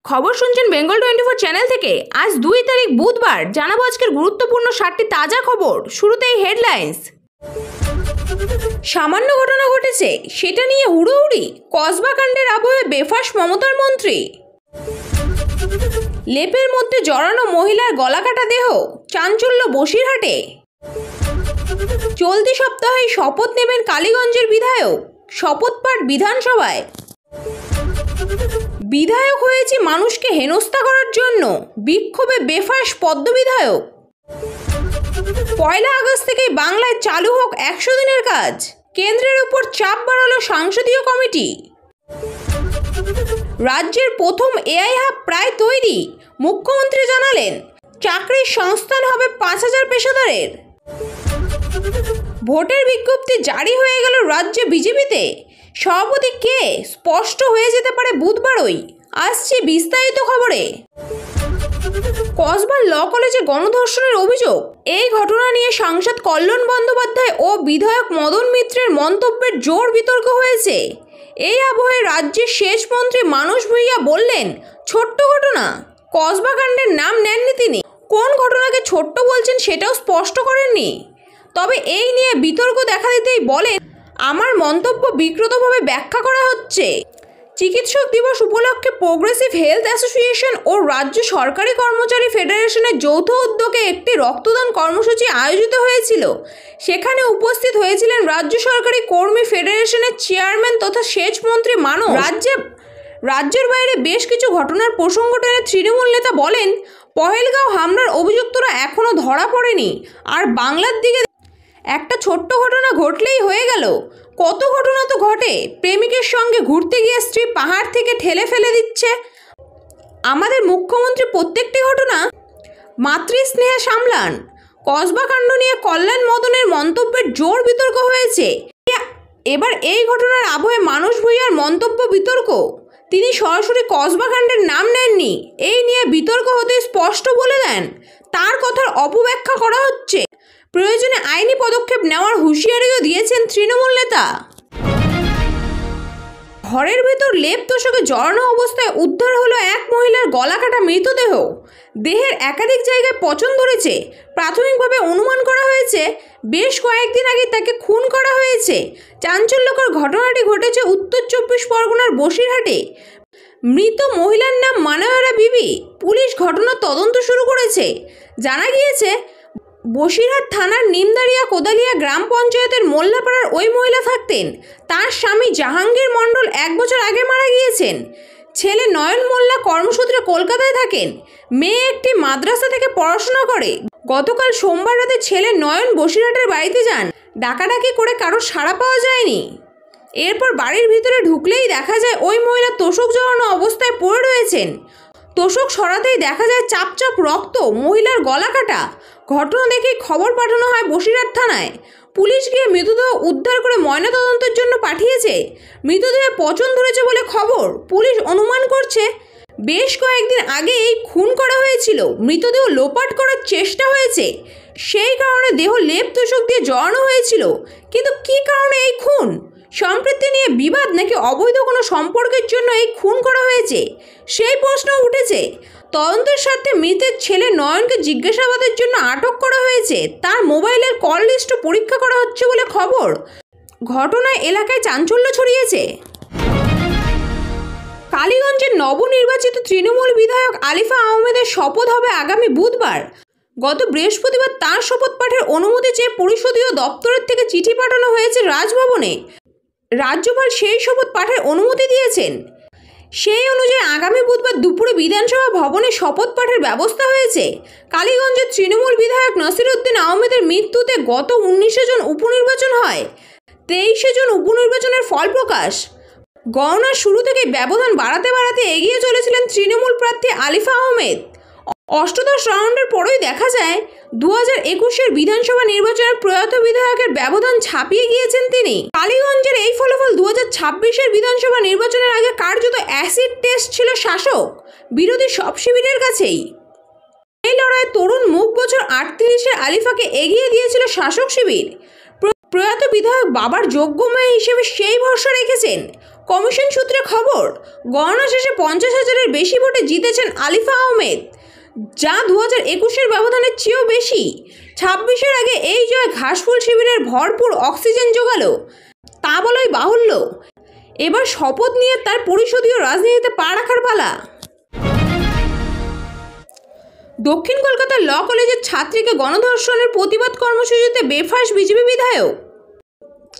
খবর শুনছেন বেঙ্গল 24 চ্যানেল থেকে। আজ 2 তারিখ বুধবার, জানাবো আজকের গুরুত্বপূর্ণ 7টি তাজা খবর। শুরুতেই হেডলাইন্স। সামান্য ঘটনা ঘটেছে, সেটা নিয়ে হুড়োহুড়ি, কসবা কাণ্ডের আবহে বেফাঁস মমতার মন্ত্রী। লেপের মধ্যে জড়ানো মহিলার গলাকাটা দেহ, চাঞ্চল্য বসিরহাটে। চলতি সপ্তাহে শপথ নেবেন কালীগঞ্জের বিধায়ক, শপথ পাঠ বিধানসভায়। বিধায়ক হয়েছে মানুষকে হেনস্থা করার জন্য, বিক্ষোভে বেফাঁস পদ্ম বিধায়ক। 1 আগস্ট থেকেই বাংলায় চালু হোক 100 দিনের কাজ, কেন্দ্রের উপর চাপ বাড়ালো সংসদীয় কমিটি। রাজ্যের প্রথম এআই হাব প্রায় তৈরি, মুখ্যমন্ত্রী জানালেন। চাকরির সংস্থান হবে 5000 পেশাদারের। ভোটের বিজ্ঞপ্তি জারি হয়ে গেল রাজ্যে বিজেপিতে, সভাপতি কে স্পষ্ট হয়ে যেতে পারে বুধবারই। আসছে বিস্তারিত খবরে। কসবার ল কলেজে গণধর্ষণের অভিযোগ, এই ঘটনা নিয়ে সাংসদ কল্যাণ বন্দ্যোপাধ্যায় ও বিধায়ক মদন মিত্রের মন্তব্যের জোর বিতর্ক হয়েছে। এই আবহে রাজ্যের সেচ মন্ত্রী মানস ভুঁইয়া বললেন, ছোট্ট ঘটনা, কসবা কাণ্ডের নাম নেননি তিনি। কোন ঘটনাকে ছোট্ট বলছেন সেটাও স্পষ্ট করেননি। তবে এই নিয়ে বিতর্ক দেখা দিতেই বলেন, আমার মন্তব্য বিকৃতভাবে ব্যাখ্যা করা হচ্ছে। চিকিৎসক দিবস উপলক্ষে প্রোগ্রেসিভ হেলথ অ্যাসোসিয়েশন ও রাজ্য সরকারি কর্মচারী ফেডারেশনের যৌথ উদ্যোগে একটি রক্তদান কর্মসূচি আয়োজিত হয়েছিল। সেখানে উপস্থিত হয়েছিলেন রাজ্য সরকারি কর্মী ফেডারেশনের চেয়ারম্যান তথা সেচ মন্ত্রী মানস। রাজ্যের বাইরে বেশ কিছু ঘটনার প্রসঙ্গ টেনে তৃণমূল নেতা বলেন, পহেলগাঁও হামলার অভিযুক্তরা এখনও ধরা পড়েনি, আর বাংলার দিকে একটা ছোট্ট ঘটনা ঘটলেই হয়ে গেল। কত ঘটনা তো ঘটে, প্রেমিকের সঙ্গে ঘুরতে গিয়ে স্ত্রী পাহাড় থেকে ঠেলে ফেলে দিচ্ছে। আমাদের মুখ্যমন্ত্রী প্রত্যেকটি ঘটনা মাতৃস্নেহে সামলান। কসবা কাণ্ড নিয়ে কল্যাণ মদনের মন্তব্যের জোর বিতর্ক হয়েছে। এবার এই ঘটনার আবহে মানস ভুঁইয়ার মন্তব্য বিতর্ক। তিনি সরাসরি কসবা কাণ্ডের নাম নেননি, এই নিয়ে বিতর্ক হতে স্পষ্ট বলে দেন, তার কথার অপব্যাখ্যা করা হচ্ছে। প্রয়োজনে আইনি পদক্ষেপ নেওয়ার হুঁশিয়ারিও দিয়েছেন তৃণমূল নেতা। ঘরের ভেতর লেপ তোষকে জড়ানো অবস্থায় উদ্ধার হলো এক মহিলার গলাকাটা মৃতদেহ। দেহের একাধিক জায়গায় পচন ধরেছে। প্রাথমিকভাবে অনুমান করা হয়েছে বেশ কয়েকদিন আগে তাকে খুন করা হয়েছে। চাঞ্চল্যকর ঘটনাটি ঘটেছে উত্তর 24 পরগনার বসিরহাটে। মৃত মহিলার নাম মানহারা বিবি। পুলিশ ঘটনার তদন্ত শুরু করেছে। জানা গিয়েছে, বসিরহাট থানার নিমদারিয়া কোদালিয়া গ্রাম পঞ্চায়েতের মোল্লাপাড়ার ওই মহিলা থাকতেন। তার স্বামী জাহাঙ্গীর মণ্ডল 1 বছর আগে মারা গিয়েছেন। ছেলে নয়ন মোল্লা কর্মসূত্রে কলকাতায় থাকেন। মেয়ে একটি মাদ্রাসা থেকে পড়াশোনা করে। গতকাল সোমবার রাতে ছেলে নয়ন বসিরহাটের বাড়িতে যান। ডাকাডাকি করে কারো সাড়া পাওয়া যায়নি। এরপর বাড়ির ভিতরে ঢুকলেই দেখা যায় ওই মহিলা তোষক জড়ানো অবস্থায় পড়ে রয়েছেন। তোষক সরাতেই দেখা যায় চাপ চাপ রক্ত, মহিলার গলা কাটা। ঘটনা দেখে খবর পাঠানো হয় বসিরহাট থানায়। পুলিশ গিয়ে মৃতদেহ উদ্ধার করে ময়নাতদন্তের জন্য পাঠিয়েছে। মৃতদেহে পচন ধরেছে বলে খবর। পুলিশ অনুমান করছে বেশ কয়েকদিন আগে এই খুন করা হয়েছিল। মৃতদেহ লোপাট করার চেষ্টা হয়েছে, সেই কারণে দেহ লেপ তোষক দিয়ে জড়ানো হয়েছিল। কিন্তু কী কারণে এই খুন? সম্প্রীতি নিয়ে বিবাদ নাকি অবৈধ কোনো সম্পর্কের জন্য এই খুন করা হয়েছে, সেই প্রশ্ন উঠেছে। তদন্তের স্বার্থে মৃতের ছেলে নয়নকে জিজ্ঞাসাবাদের জন্য আটক করা হয়েছে। তার মোবাইলের কল লিস্ট পরীক্ষা করা হচ্ছে বলে খবর। ঘটনায় এলাকায় চাঞ্চল্য ছড়িয়েছে। কালীগঞ্জের নবনির্বাচিত তৃণমূল বিধায়ক আলিফা আহমেদের শপথ হবে আগামী বুধবার। গত বৃহস্পতিবার তাঁর শপথ পাঠের অনুমতি চেয়ে পরিষদীয় দপ্তরের থেকে চিঠি পাঠানো হয়েছে রাজভবনে। রাজ্যপাল সেই শপথ পাঠের অনুমতি দিয়েছেন। সেই অনুযায়ী আগামী বুধবার দুপুরে বিধানসভা ভবনে শপথ পাঠের ব্যবস্থা হয়েছে। কালীগঞ্জের তৃণমূল বিধায়ক নসিরউদ্দিন আহমেদের মৃত্যুতে গত 19 জন উপনির্বাচন হয়। 23 জন উপনির্বাচনের ফল প্রকাশ। গণনার শুরু থেকেই ব্যবধান বাড়াতে এগিয়ে চলেছিলেন তৃণমূল প্রার্থী আলিফা আহমেদ। অষ্টাদশ রাউন্ডের পরেই দেখা যায় 2021-এর বিধানসভা নির্বাচনের প্রয়াত বিধায়কের ব্যবধান ছাপিয়ে গিয়েছেন তিনি। কালীগঞ্জের এই ফলাফল 2026-এর বিধানসভা নির্বাচনের আগে কার্যত অ্যাসিড টেস্ট ছিল শাসক বিরোধী সব শিবিরের কাছেই। এই লড়াইয়ে তরুণ মুখ বছর 38-এর আলিফাকে এগিয়ে দিয়েছিল শাসক শিবির। প্রয়াত বিধায়ক বাবার যোগ্য মেয়ে হিসেবে সেই ভরসা রেখেছেন। কমিশন সূত্রে খবর, গণনা শেষে 50,000-এর বেশি ভোটে জিতেছেন আলিফা আহমেদ, যা 2021-এর ব্যবধানের চেয়েও বেশি। 26-এর আগে এই জয় ঘাসফুল শিবিরের ভরপুর অক্সিজেন জোগালো, তা বলাই বাহুল্য। এবার শপথ নিয়ে তার পরিষদীয় রাজনীতিতে পা রাখার পালা। দক্ষিণ কলকাতার ল কলেজের ছাত্রীকে গণধর্ষণের প্রতিবাদ কর্মসূচিতে বেফাঁস বিজেপি বিধায়ক।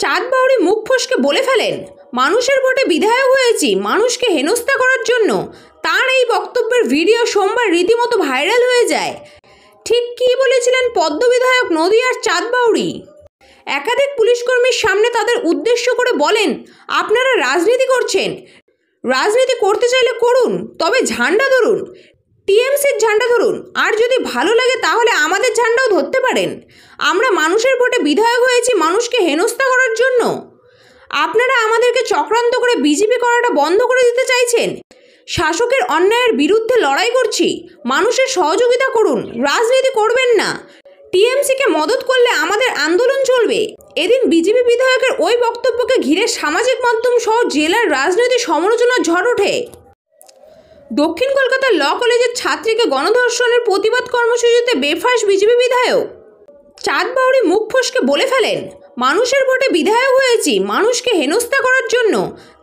চাঁদ বাউরি মুখ ফসকে বলে ফেলেন, মানুষের ভোটে বিধায়ক হয়েছি মানুষকে হেনস্থা করার জন্য। তার এই বক্তব্যের ভিডিও সোমবার রীতিমতো ভাইরাল হয়ে যায়। ঠিক কী বলেছিলেন পদ্ম বিধায়ক নদিয়ার চাঁদ বাউরি? একাধিক পুলিশকর্মীর সামনে তাদের উদ্দেশ্য করে বলেন, আপনারা রাজনীতি করছেন, রাজনীতি করতে চাইলে করুন, তবে ঝান্ডা ধরুন, টিএমসির ঝান্ডা ধরুন, আর যদি ভালো লাগে তাহলে আমাদের ঝান্ডাও ধরতে পারেন। আমরা মানুষের ভোটে বিধায়ক হয়েছি মানুষকে হেনস্থা করার জন্য। আপনারা আমাদেরকে চক্রান্ত করে বিজেপি করাটা বন্ধ করে দিতে চাইছেন। শাসকের অন্যায়ের বিরুদ্ধে লড়াই করছি, মানুষের সহযোগিতা করুন, রাজনীতি করবেন না। টিএমসিকে মদত করলে আমাদের আন্দোলন চলবে। এদিন বিজেপি বিধায়কের ওই বক্তব্যকে ঘিরে সামাজিক মাধ্যম সহ জেলার রাজনৈতিক সমালোচনার ঝড় ওঠে। দক্ষিণ কলকাতার ল কলেজের ছাত্রীকে গণধর্ষণের প্রতিবাদ কর্মসূচিতে বেফাঁস বিজেপি বিধায়ক। চাঁদ বাউরি মুখ ফসকে বলে ফেলেন, মানুষের ভোটে বিধায়ক হয়েছি মানুষকে হেনস্থা করার জন্য।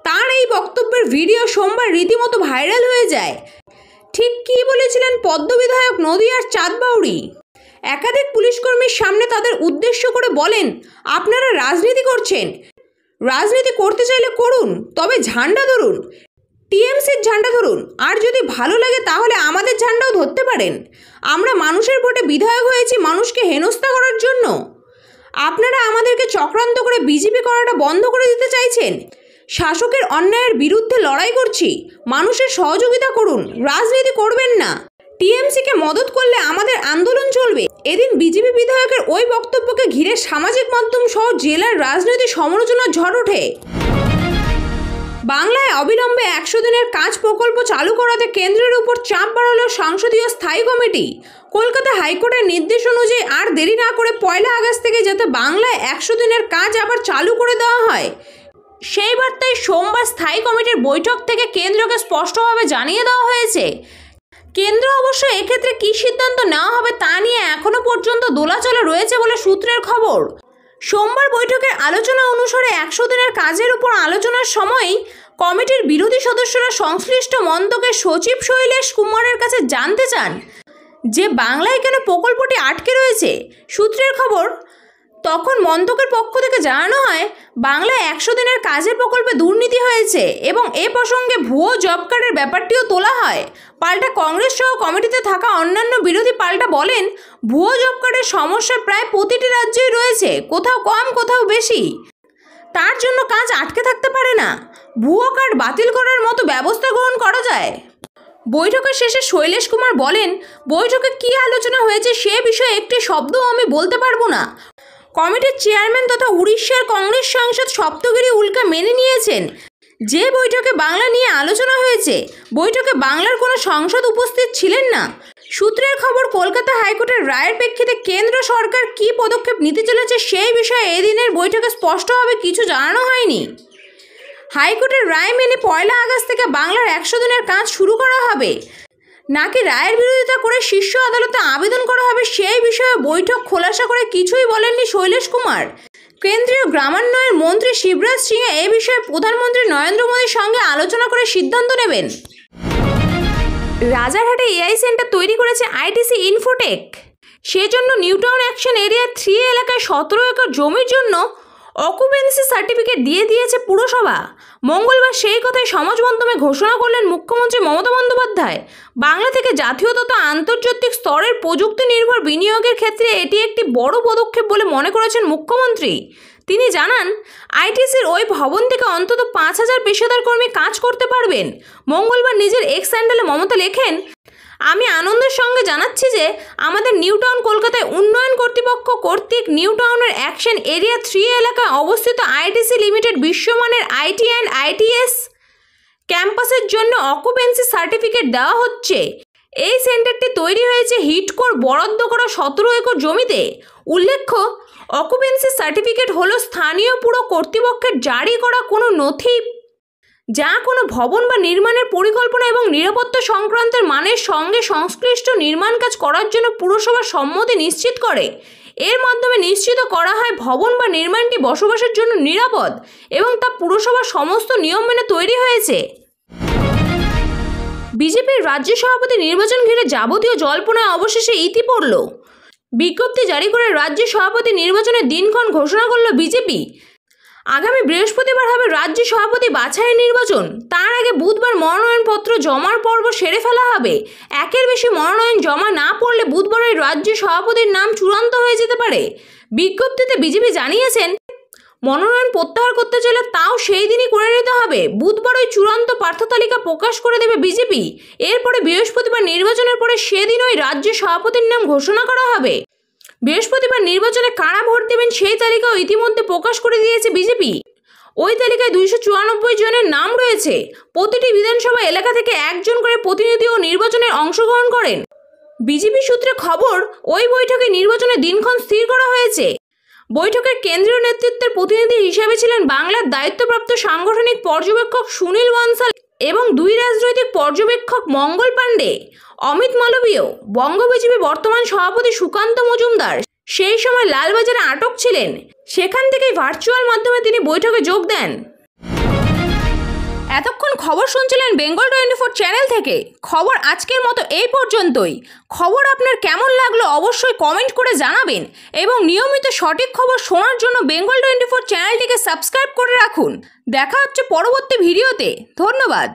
তার এই বক্তব্যের ভিডিও সোমবার রীতিমতো ভাইরাল হয়ে যায়। ঠিক কী বলেছিলেন পদ্ম বিধায়ক নদিয়ার চাঁদ বাউরি? একাধিক পুলিশকর্মীর সামনে তাদের উদ্দেশ্য করে বলেন, আপনারা রাজনীতি করছেন, রাজনীতি করতে চাইলে করুন, তবে ঝান্ডা ধরুন, টিএমসির ঝান্ডা ধরুন, আর যদি ভালো লাগে তাহলে আমাদের ঝান্ডাও ধরতে পারেন। আমরা মানুষের ভোটে বিধায়ক হয়েছি মানুষকে হেনস্থা করার জন্য। আপনারা আমাদেরকে চক্রান্ত করে বিজেপি করাটা বন্ধ করে দিতে চাইছেন। শাসকের অন্যায়ের বিরুদ্ধে লড়াই করছি, মানুষের সহযোগিতা করুন, রাজনীতি করবেন না। টিএমসিকে মদত করলে আমাদের আন্দোলন চলবে। এদিন বিজেপি বিধায়কের ওই বক্তব্যকে ঘিরে সামাজিক মাধ্যম সহ জেলার রাজনৈতিক সমালোচনার ঝড় ওঠে। বাংলায় অবিলম্বে 100 দিনের কাজ প্রকল্প চালু করাতে কেন্দ্রের উপর চাপ বাড়ালো সংসদীয় স্থায়ী কমিটি। কলকাতা হাইকোর্টের নির্দেশ অনুযায়ী আর দেরি না করে 1 আগস্ট থেকে যাতে বাংলায় 100 দিনের কাজ আবার চালু করে দেওয়া হয়, সেই বার্তায় সোমবার স্থায়ী কমিটির বৈঠক থেকে কেন্দ্রকে স্পষ্টভাবে জানিয়ে দেওয়া হয়েছে। কেন্দ্র অবশ্য এক্ষেত্রে কী সিদ্ধান্ত নেওয়া হবে তা নিয়ে এখনও পর্যন্ত দোলাচলে রয়েছে বলে সূত্রের খবর। সোমবার বৈঠকের আলোচনা অনুসারে 100 দিনের কাজের উপর আলোচনার সময়ই কমিটির বিরোধী সদস্যরা সংশ্লিষ্ট মন্ত্রকের সচিব শৈলেশ কুমারের কাছে জানতে চান যে বাংলায় কেন প্রকল্পটি আটকে রয়েছে। সূত্রের খবর, তখন মন্ত্রকের পক্ষ থেকে জানানো হয়, বাংলায় 100 দিনের কাজের প্রকল্পে দুর্নীতি হয়েছে এবং এ প্রসঙ্গে ভুয়ো জব কার্ডের ব্যাপারটিও তোলা হয়। পাল্টা কংগ্রেস সহ কমিটিতে থাকা অন্যান্য বিরোধী পাল্টা বলেন, ভুয়ো জব কার্ডের সমস্যা প্রায় প্রতিটি রাজ্যেই রয়েছে, কোথাও কম কোথাও বেশি। তার জন্য কাজ আটকে থাকতে পারে না। ভুয়ো কার্ড বাতিল করার মতো ব্যবস্থা গ্রহণ করা যায়। বৈঠকের শেষে শৈলেশ কুমার বলেন, বৈঠকে কী আলোচনা হয়েছে সে বিষয়ে একটি শব্দও আমি বলতে পারবো না। কমিটির চেয়ারম্যান তথা উড়িষ্যার কংগ্রেস সাংসদ সপ্তগিরি উল্কা মেনে নিয়েছেন যে বৈঠকে বাংলা নিয়ে আলোচনা হয়েছে। বৈঠকে বাংলার কোনো সাংসদ উপস্থিত ছিলেন না। সূত্রের খবর, কলকাতা হাইকোর্টের রায়ের প্রেক্ষিতে কেন্দ্র সরকার কী পদক্ষেপ নিতে চলেছে সেই বিষয়ে এদিনের বৈঠকে স্পষ্টভাবে কিছু জানানো হয়নি। হাইকোর্টের রায় মেনে 1 আগস্ট থেকে বাংলার 100 দিনের কাজ শুরু করা হবে নাকি রায়ের বিরোধিতা করে শীর্ষ আদালতে আবেদন করা হবে সেই বিষয়ে বৈঠক খোলাসা করে কিছুই বলেননি শৈলেশ কুমার। কেন্দ্রীয় গ্রামান্বয়ের মন্ত্রী শিবরাজ সিং এ বিষয়ে প্রধানমন্ত্রী নরেন্দ্র মোদীর সঙ্গে আলোচনা করে সিদ্ধান্ত নেবেন। রাজারহাটে এআই সেন্টার তৈরি করেছে আইটিসি ইনফোটেক। সেজন্য নিউটাউন অ্যাকশন এরিয়া 3 এলাকায় 17 একর জমির জন্য অকুপেন্সি সার্টিফিকেট দিয়ে দিয়েছে পুরসভা। মঙ্গলবার সেই কথাই সমাজ মাধ্যমে ঘোষণা করলেন মুখ্যমন্ত্রী মমতা বন্দ্যোপাধ্যায়। বাংলা থেকে জাতীয় তথা আন্তর্জাতিক স্তরের প্রযুক্তি নির্ভর বিনিয়োগের ক্ষেত্রে এটি একটি বড় পদক্ষেপ বলে মনে করেছেন মুখ্যমন্ত্রী। তিনি জানান, আইটিসির ওই ভবন থেকে অন্তত 5000 পেশাদার কর্মী কাজ করতে পারবেন। মঙ্গলবার নিজের এক্স হ্যান্ডেলে মমতা লেখেন, আমি আনন্দের সঙ্গে জানাচ্ছি যে আমাদের নিউটাউন কলকাতায় উন্নয়ন কর্তৃপক্ষ কর্তৃক নিউটাউনের অ্যাকশন এরিয়া 3 এলাকায় অবস্থিত আইটিসি লিমিটেড বিশ্বমানের আইটি অ্যান্ড আইটিএস ক্যাম্পাসের জন্য অকুপেন্সি সার্টিফিকেট দেওয়া হচ্ছে। এই সেন্টারটি তৈরি হয়েছে হিটকোর বরাদ্দ করা 17 একর জমিতে। উল্লেখ্য, অকুপেন্সি সার্টিফিকেট হলো স্থানীয় পুর কর্তৃপক্ষের জারি করা কোনো নথি যা কোনো ভবন বা নির্মাণের পরিকল্পনা এবং নিরাপত্তা সংক্রান্তের মানের সঙ্গে সংশ্লিষ্ট নির্মাণ কাজ করার জন্য পুরসভার সম্মতি নিশ্চিত করে। এর মাধ্যমে নিশ্চিত করা হয় ভবন বা নির্মাণটি বসবাসের জন্য নিরাপদ এবং তা পুরসভার সমস্ত নিয়ম মেনে তৈরি হয়েছে। বিজেপির রাজ্য সভাপতি নির্বাচন ঘিরে যাবতীয় জল্পনায় অবশেষে ইতি পড়ল। বিজ্ঞপ্তি জারি করে রাজ্য সভাপতি নির্বাচনের দিনক্ষণ ঘোষণা করল বিজেপি। আগামী বৃহস্পতিবার হবে রাজ্য সভাপতি বাছাইয়ের নির্বাচন। তার আগে বুধবার মনোনয়নপত্র জমার পর্ব সেরে ফেলা হবে। একের বেশি মনোনয়ন জমা না পড়লে বুধবারের রাজ্য সভাপতির নাম চূড়ান্ত হয়ে যেতে পারে। বিজ্ঞপ্তিতে বিজেপি জানিয়েছেন, মনোনয়ন প্রত্যাহার করতে চাইলে তাও সেই দিনই করে নিতে হবে। বুধবার ওই চূড়ান্ত প্রার্থী তালিকা প্রকাশ করে দেবে বিজেপি। এরপরে বৃহস্পতিবার নির্বাচনের পরে সেদিন ওই রাজ্য সভাপতির নাম ঘোষণা করা হবে। বৃহস্পতিবার নির্বাচনে কারা ভোট দেবেন সেই তালিকাও ইতিমধ্যে প্রকাশ করে দিয়েছে বিজেপি। ওই তালিকায় 294 জনের নাম রয়েছে। প্রতিটি বিধানসভা এলাকা থেকে একজন করে প্রতিনিধি ও নির্বাচনে অংশগ্রহণ করেন। বিজেপি সূত্রে খবর, ওই বৈঠকে নির্বাচনের দিনক্ষণ স্থির করা হয়েছে। বৈঠকের কেন্দ্রীয় নেতৃত্বের প্রতিনিধি হিসেবে ছিলেন বাংলার দায়িত্বপ্রাপ্ত সাংগঠনিক পর্যবেক্ষক সুনীল বনসাল এবং 2 রাজনৈতিক পর্যবেক্ষক মঙ্গল পাণ্ডে। অমিত মালবীয়, বঙ্গ বিজেপি বর্তমান সভাপতি সুকান্ত মজুমদার সেই সময় লালবাজারে আটক ছিলেন। সেখান থেকেই ভার্চুয়াল মাধ্যমে তিনি বৈঠকে যোগ দেন। এতক্ষণ খবর শুনছিলেন বেঙ্গল 24 চ্যানেল থেকে। খবর আজকের মতো এই পর্যন্তই। খবর আপনার কেমন লাগলো অবশ্যই কমেন্ট করে জানাবেন এবং নিয়মিত সঠিক খবর শোনার জন্য বেঙ্গল 24 চ্যানেলটিকে সাবস্ক্রাইব করে রাখুন। দেখা হচ্ছে পরবর্তী ভিডিওতে। ধন্যবাদ।